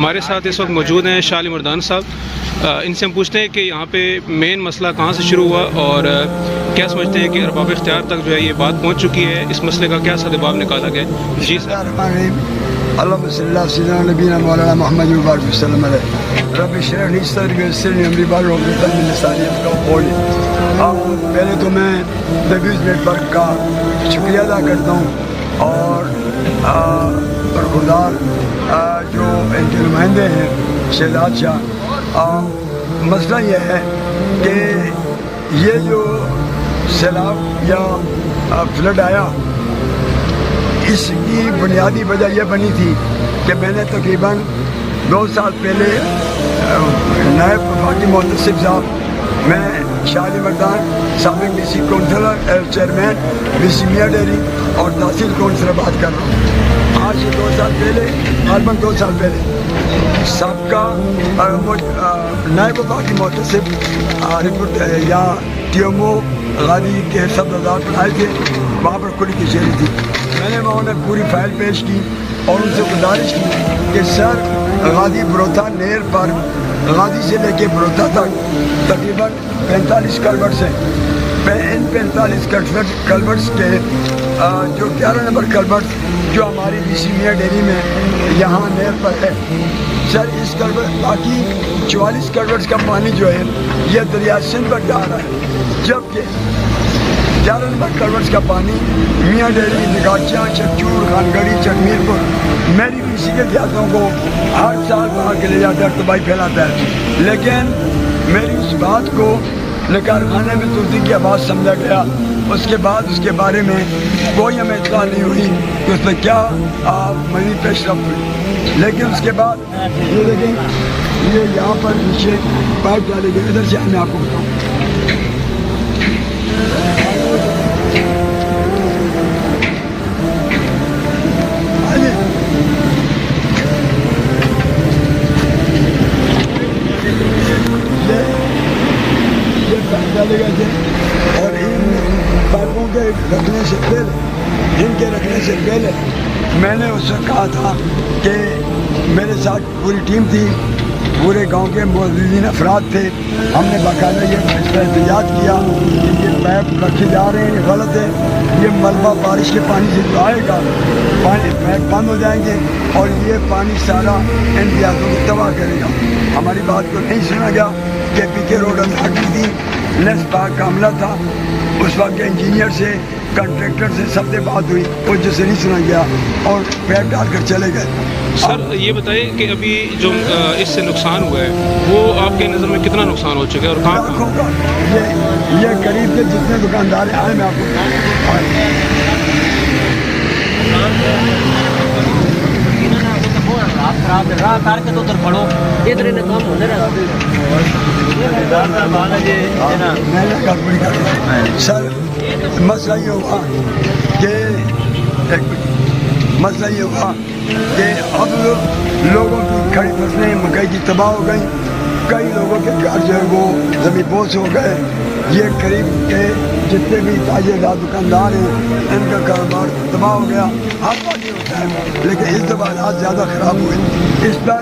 ہمارے ساتھ اس وقت موجود ہیں شاہ علی مردان صاحب. ان سے ہم پوچھتے ہیں کہ یہاں پہ مین مسئلہ کہاں سے شروع ہوا اور کیا سمجھتے ہیں کہ ارباب اختیار تک جو ہے یہ بات پہنچ چکی ہے, اس مسئلے کا کیا سدباب نکالا گیا. جی سر. اللهم صل على سيدنا نبينا مولانا محمد وبارك وسلم عليه. رب اشرح لي صدري ويسر لي امري واحلل عقدة من لساني يفقهوا قولي. پہلے تو میں دا نیوز نیٹ ورک کا شکریہ ادا کرتا ہوں اور برخوردار جو ان کے نمائندے ہیں شہزاد شاہ. مسئلہ یہ ہے کہ یہ جو سیلاب یا فلڈ آیا اس کی بنیادی وجہ یہ بنی تھی کہ میں نے تقریباً 2 سال پہلے نائب وفاقی محتسب صاحب, میں شاہ علی مردان سابق D C councillor chairman D C Mian Dheri اور تحصیل کونسلر بات کر رہا ہوں. آج سے 2 سال پہلے غالباً 2 سال پہلے سابقہ نائب وفاقی محتسب یا ٹی ایم او غازی کے صدر بنائے تھے, وہاں پر کھلی کچہری تھی. میں نے وہاں نے پوری فائل پیش کی اور ان سے گزارش کی کہ سر غازی بروتھا نہر پر غازی سے لے کے بروتھا تک تقریباً 45 کلورٹس ہیں. ان 45 کلورٹس کے جو 11 نمبر کلورٹس جو ہماری ڈی سی میاں ڈیری میں یہاں نہر پر ہے سر, اس کلورٹ باقی 44 کلورٹس کا پانی جو ہے یہ دریا سندھ پر جا رہا ہے, جبکہ 11 نمبر کلورٹس کا پانی میاں ڈیری, نگاچیاں, چکچور, خانگڑی, چکمیر پور, میری کسی کے دیہاتوں کو ہر سال وہاں کے لے جاتا ہے, تباہی پھیلاتا ہے. لیکن میری اس بات کو کارخانے میں توسیع کی آواز سمجھا گیا. اس کے بعد اس کے بارے میں کوئی ہمیں اطلاع نہیں ہوئی کہ اس میں کیا مزید پیش رفت ہوئی. لیکن اس کے بعد یہ دیکھیں یہ یہاں پر نیچے پائپ ڈالے گئے, ادھر سے میں آپ کو بتاؤں. ڈالے گئے تھے اور ان پائپوں کے رکھنے سے پہلے میں نے اس وقت کہا تھا کہ میرے ساتھ پوری ٹیم تھی, پورے گاؤں کے موجودین افراد تھے. ہم نے باقاعدہ یہ فیصلہ احتجاج کیا کہ یہ پائپ رکھے جا رہے ہیں, یہ غلط ہے. یہ ملبہ بارش کے پانی سے جو آئے گا پائپ بند ہو جائیں گے اور یہ پانی سارا ان دیہاتوں کو تباہ کرے گا. ہماری بات کو نہیں سنا گیا کہ پی کے روڈ ہٹی تھی, نیس پاک کا عملہ تھا. اس وقت کے انجینئر سے, کنٹریکٹر سے سب سے بات ہوئی, وہ جسے نہیں سنا گیا اور پیپ ڈال کر چلے گئے. سر یہ بتائیں کہ ابھی جو اس سے نقصان ہوا ہے وہ آپ کے نظر میں کتنا نقصان ہو چکا ہے اور کہاں ہوگا؟ یہ قریب کے جتنے دکاندار آئے میں آپ کو سر مسئلہ یہ ہوا کہ اب لوگوں کی کھڑی فصلیں مکئی کی تباہ ہو گئیں. کئی لوگوں کے گھر جو ہے وہ زمین بوس ہو گئے. یہ قریب کے جتنے بھی تاجردار دکاندار ہیں ان کا کاروبار تباہ ہو گیا. ہر بات یہ ہوتا ہے لیکن اس دفعہ حالات زیادہ خراب ہوئے. اس پر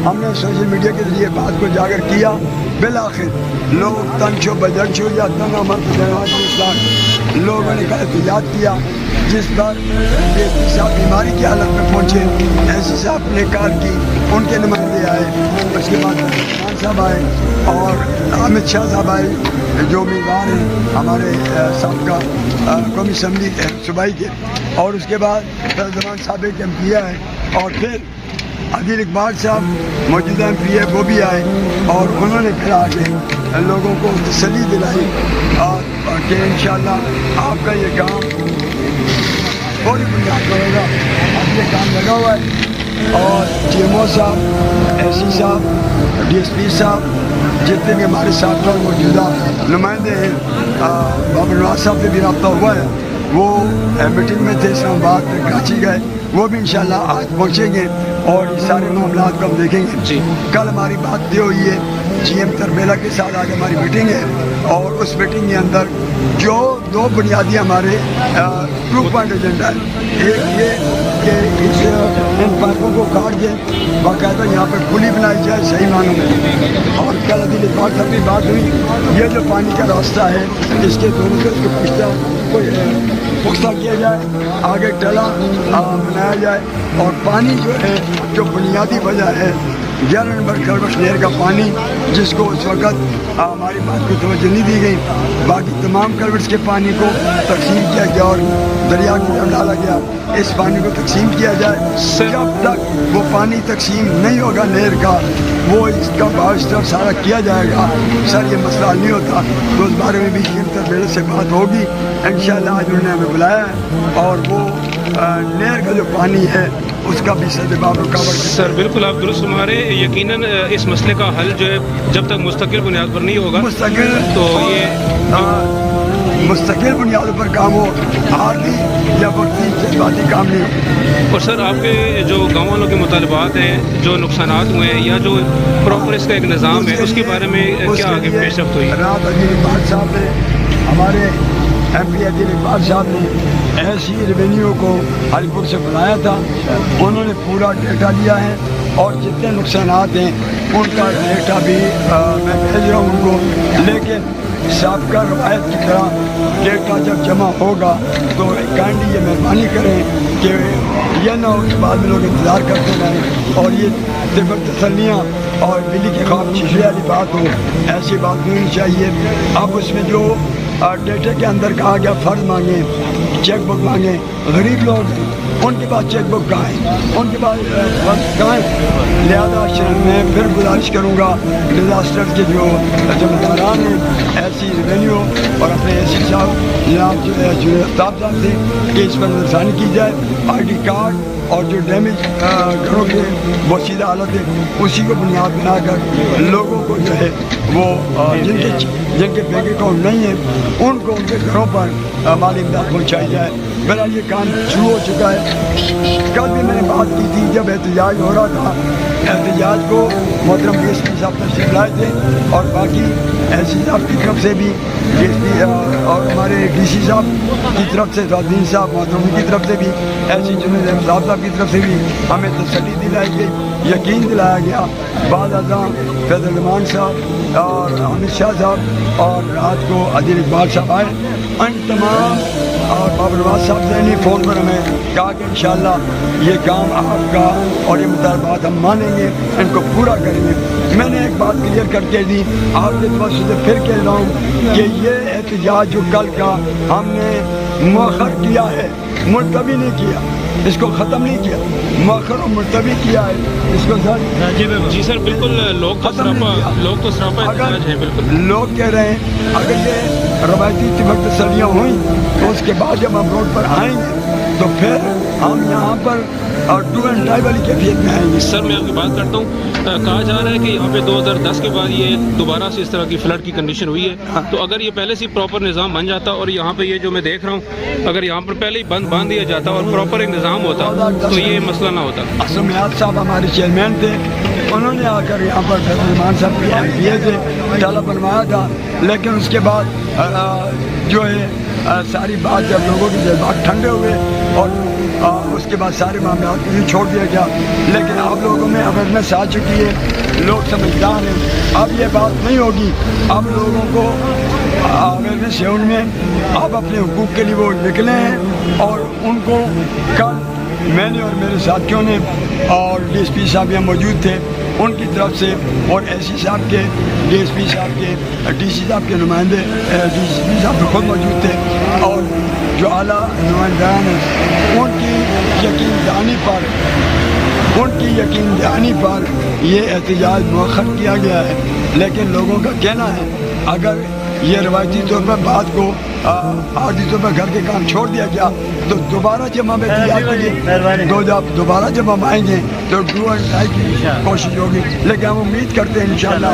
ہم نے سوشل میڈیا کے ذریعے بات کو اجاگر کیا. بالآخر لوگ تن چھو بجٹ چھو یا تن امر لوگوں نے احتجاج کیا, جس پر صاحب بیماری کی حالت میں پہنچے. ایسی صاحب نے کار کی, ان کے نمائندے آئے. اس کے بعد خان صاحب آئے اور امت شاہ صاحب آئے جو امیدوار ہیں ہمارے سابقہ قومی اسمبلی کے صوبائی کے. اور اس کے بعد زمان سابق ایم پی آئے اور پھر عادل اقبال صاحب موجودہ ایم پی ہے وہ بھی آئے اور انہوں نے پھر آ کے لوگوں کو تسلی دلائی کہ انشاءاللہ آپ کا یہ کام تھوڑی بنیاد پر ہوگا. اب یہ کام لگا ہوا ہے اور ٹی ایم او صاحب, ایس سی صاحب, ڈی ایس پی صاحب, جتنے بھی ہمارے ساتھ موجودہ نمائندے ہیں, بابر نواز صاحب سے بھی رابطہ ہوا ہے. وہ میٹنگ میں تھے, اسلام آباد میں کراچی گئے, وہ بھی انشاءاللہ آج پہنچیں گے اور یہ سارے معاملات کو ہم دیکھیں گے. جی کل ہماری بات طے ہوئی ہے جی ایم تربیلا کے ساتھ آج ہماری میٹنگ ہے اور اس میٹنگ کے اندر جو 2 بنیادی ہمارے 2 پوائنٹ ایجنڈا ہے. ایک یہ کہ ان پائپوں کو کاٹ کے باقاعدہ یہاں پہ پلی بنائی جائے صحیح معنوں میں. اور کل عدیل پاک صاحب کی بات ہوئی, یہ جو پانی کا راستہ ہے اس کے دونوں سے اس کو پختہ کیا جائے, آگے ٹلا بنایا جائے. اور پانی جو ہے جو بنیادی وجہ ہے 11 نمبر کلبش نہر کا پانی, جس کو اس وقت ہماری بات کو توجہ نہیں دی گئی, باقی تمام کلبٹس کے پانی کو تقسیم کیا گیا اور دریا کی طرف ڈالا گیا. اس پانی کو تقسیم کیا جائے. جب تک وہ پانی تقسیم نہیں ہوگا نہر کا, وہ اس کا بہاشتہ سارا کیا جائے گا. سر یہ مسئلہ نہیں ہوتا, تو اس بارے میں بھی شرکت بیڑے سے بات ہوگی انشاءاللہ. آج انہوں نے ہمیں بلایا ہے اور وہ نہر کا جو پانی ہے اس کا بھی سدباب رکاوٹ. سر بالکل آپ درست فرما رہے ہیں. یقیناً اس مسئلے کا حل جو ہے جب تک مستقل بنیاد پر نہیں ہوگا مستقل تو یہ مستقل بنیاد پر کام ہو, عارضی یا وقتی جذباتی کام نہیں ہو. اور سر آپ کے جو گاؤں والوں کے مطالبات ہیں, جو نقصانات ہوئے ہیں یا جو پراپر اس کا ایک نظام ہے, اس کے بارے میں کیا آگے پیش رفت ہوئی؟ رات عدیل اقبال صاحب نے, ہمارے ایم پی عدیل اقبال صاحب نے ایسی ریونیو کو علی پور سے بلایا تھا. انہوں نے پورا ڈیٹا لیا ہے اور جتنے نقصانات ہیں ان کا ڈیٹا بھی میں بھیج رہا ہوں ان کو. لیکن سابقہ روایت کی طرح ڈیٹا جب جمع ہوگا تو کائنڈلی یہ مہربانی کریں کہ یہ نہ ہو کہ بعد میں لوگ انتظار کرتے رہیں اور یہ طب تسلیاں اور بلی کے خواب شیشے والی بات ہو. ایسی بات نہیں ہونی چاہیے. اب اس میں جو ڈیٹا کے اندر کہا گیا فرض مانگیں, چیک بک مانگیں, غریب لوگ ان کے پاس چیک بک کہاں ہے, ان کے پاس فرض کہاں ہے. لہٰذا میں پھر گزارش کروں گا ڈیزاسٹر کے جو ذمہ داران ہیں ایسی ریونیو اور اپنے اے سی صاحب جناب جو افتاب صاحب سے کہ اس پر نظرثانی کی جائے. آئی ڈی کارڈ اور جو ڈیمیج گھروں کے بوسیدہ حالت ہے اسی کو بنیاد بنا کر لوگوں کو جو ہے وہ جن کے بینک اکاؤنٹ نہیں ہیں ان کو ان کے گھروں پر مالی امداد پہنچائی جائے. بہرحال یہ کام شروع ہو چکا ہے. کل بھی میں نے بات کی تھی جب احتجاج ہو رہا تھا, احتجاج کو محترم ڈی ایس پی صاحب تشریف لائے تھے اور باقی ایس سی صاحب کی طرف سے بھی ڈی ایس پی اور ہمارے ڈی سی صاحب کی طرف سے الدین صاحب محترم کی طرف سے بھی ایسی جنید احمد صاحب کی طرف سے بھی ہمیں تسلی دلائی گئی, یقین دلایا گیا. بعد ازاں فیض الرحمان صاحب اور امت شاہ صاحب اور رات کو عدیل اقبال صاحب آئے. ان تمام اور بابر نواز صاحب سے نے فون پر ہمیں کہا کہ انشاءاللہ یہ کام آپ کا اور یہ مطالبات ہم مانیں گے, ان کو پورا کریں گے. میں نے ایک بات کلیئر کر کے دی آپ کے پاس سے پھر کہہ رہا ہوں کہ یہ احتجاج جو کل کا ہم نے مؤخر کیا ہے, ملتوی نہیں کیا, اس کو ختم نہیں کیا, مؤخر و ملتوی کیا ہے اس کو. جی سر بالکل, لوگ تو سراپا احتجاج ہے. بالکل لوگ کہہ رہے ہیں اگر یہ روایتی طبق تسلیاں ہوئیں تو اس کے بعد جب ہم روڈ پر آئیں گے تو پھر ہم یہاں پر ڈو اینڈ ڈائی والی کیفیت میں آئیں گے. سر میں آپ کی بات کرتا ہوں, کہا جا رہا ہے کہ یہاں پہ 2010 کے بعد یہ دوبارہ سے اس طرح کی فلڈ کی کنڈیشن ہوئی ہے, تو اگر یہ پہلے سے پراپر نظام بن جاتا اور یہاں پہ یہ جو میں دیکھ رہا ہوں اگر یہاں پر پہلے ہی باندھ دیا جاتا اور پراپر ایک نظام ہوتا تو یہ مسئلہ نہ ہوتا. اسمیات صاحب ہمارے چیئرمین تھے, انہوں نے آ کر یہاں پر فیض الرحمان صاحب کے ایم پی اے سے ڈالا بنوایا تھا. لیکن اس کے بعد جو ہے ساری بات جب لوگوں کے جذبات ٹھنڈے ہوئے اور اس کے بعد سارے معاملات کو چھوڑ دیا گیا. لیکن آپ لوگوں میں اویئرنیس آ چکی ہے, لوگ سمجھدار ہیں. اب یہ بات نہیں ہوگی, اب لوگوں کو اویئرنیس ہے ان میں, آپ اپنے حقوق کے لیے وہ نکلے ہیں. اور ان کو کل میں نے اور میرے ساتھیوں نے اور ڈی ایس پی صاحب یہاں موجود تھے ان کی طرف سے اور ایس سی صاحب کے, ڈی ایس پی صاحب کے, ڈی سی صاحب کے نمائندے, ڈی سی پی صاحب خود موجود تھے اور جو اعلیٰ نمائندگان ہیں ان کی یقین دہانی پر یہ احتجاج مؤخر کیا گیا ہے. لیکن لوگوں کا کہنا ہے اگر یہ روایتی طور پر بات کو عارضی طور پر گھر کے کام چھوڑ دیا گیا تو دوبارہ جب ہم احتجاج کریں دوبارہ جب ہم آئیں گے تو ڈو اینڈ ڈائی کی کوشش ہوگی. لیکن ہم امید کرتے ہیں انشاءاللہ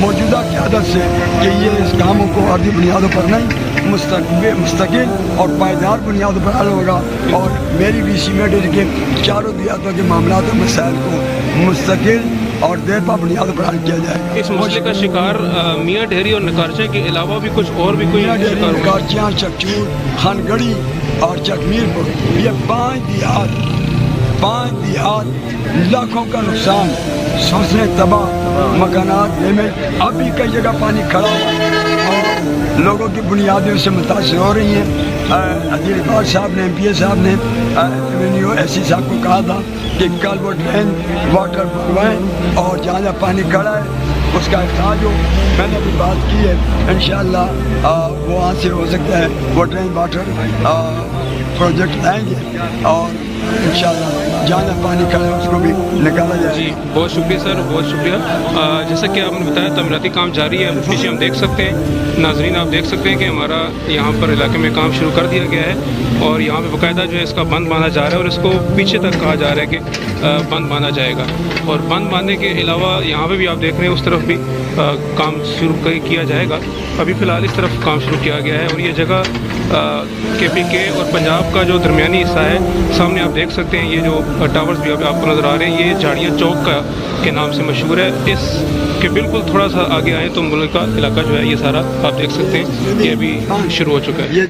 موجودہ قیادت سے کہ یہ اس کاموں کو عارضی بنیادوں پر نہیں مستقل اور پائیدار بنیادوں پر حل ہوگا. اور میری بھی سیمیٹر کے چاروں دیہاتوں کے معاملات اور مسائل کو مستقل اور دیر پا بنیادوں پر حل کیا جائے گا. اس مسئلے کا شکار میاں ڈھیری اور نکارچے کے علاوہ بھی کچھ اور بھی کوئی شکار؟ نکارچیاں, چکچور, خان گڑھی اور چکمیر پور, یہ 5 دیہات 5 دیہات لاکھوں کا نقصان, فصلیں تباہ, مکانات ڈیمیج, ابھی کئی جگہ پانی کھڑا ہوا اور لوگوں کی بنیادوں سے متاثر ہو رہی ہیں. عدیل اقبال صاحب نے, ایم پی اے صاحب نے ایونیو ایس سی صاحب کو کہا تھا کہ کل وہ ڈرین واٹر بنوائیں اور جہاں جہاں پانی کھڑا ہے اس کا اخراج ہو. میں نے بھی بات کی ہے, انشاءاللہ وہ وہاں سے ہو سکتا ہے وہ ڈرین واٹر پروجیکٹ لائیں گے اور انشاءاللہ جہاں جہاں پانی کھڑا ہے اس کو بھی نکالا جائے. جی بہت شکریہ سر, بہت شکریہ. جیسا کہ آپ نے بتایا تعمیراتی کام جاری ہے, پیچھے ہم دیکھ سکتے ہیں. ناظرین آپ دیکھ سکتے ہیں کہ ہمارا یہاں پر علاقے میں کام شروع کر دیا گیا ہے اور یہاں پہ باقاعدہ جو ہے اس کا بند باندھا جا رہا ہے اور اس کو پیچھے تک کہا جا رہا ہے کہ بند باندھا جائے گا. اور بند باندھنے کے علاوہ یہاں پہ بھی آپ دیکھ رہے ہیں اس طرف بھی کام شروع کیا جائے گا. ابھی فی الحال اس طرف کام شروع کیا گیا ہے اور یہ جگہ کے پی کے اور پنجاب کا جو درمیانی حصہ ہے سامنے آپ دیکھ سکتے ہیں. یہ جو ٹاورز بھی آپ کو نظر آ رہے ہیں یہ جھاڑیاں چوک کے نام سے مشہور ہے. اس کے بالکل تھوڑا سا آگے آئے تو ملک کا علاقہ جو ہے یہ سارا آپ دیکھ سکتے ہیں یہ ابھی شروع ہو چکا ہے.